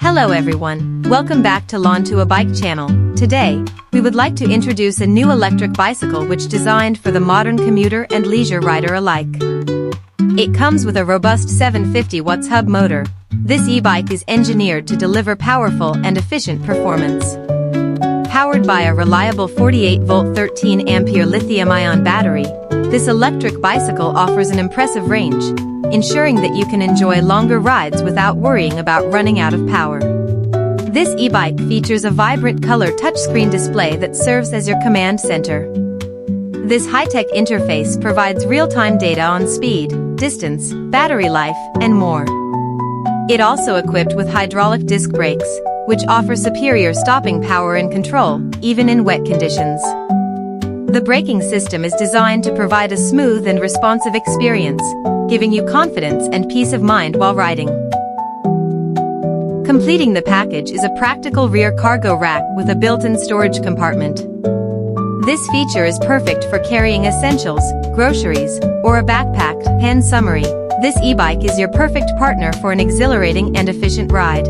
Hello everyone, welcome back to Lantu a Bike channel. Today, we would like to introduce a new electric bicycle which designed for the modern commuter and leisure rider alike. It comes with a robust 750 watts hub motor. This e-bike is engineered to deliver powerful and efficient performance. Powered by a reliable 48-volt 13-ampere lithium-ion battery, this electric bicycle offers an impressive range, ensuring that you can enjoy longer rides without worrying about running out of power. This e-bike features a vibrant color touchscreen display that serves as your command center. This high-tech interface provides real-time data on speed, distance, battery life, and more. It also equipped with hydraulic disc brakes, which offer superior stopping power and control, even in wet conditions. The braking system is designed to provide a smooth and responsive experience, giving you confidence and peace of mind while riding. Completing the package is a practical rear cargo rack with a built-in storage compartment. This feature is perfect for carrying essentials, groceries, or a backpack. In summary, this e-bike is your perfect partner for an exhilarating and efficient ride.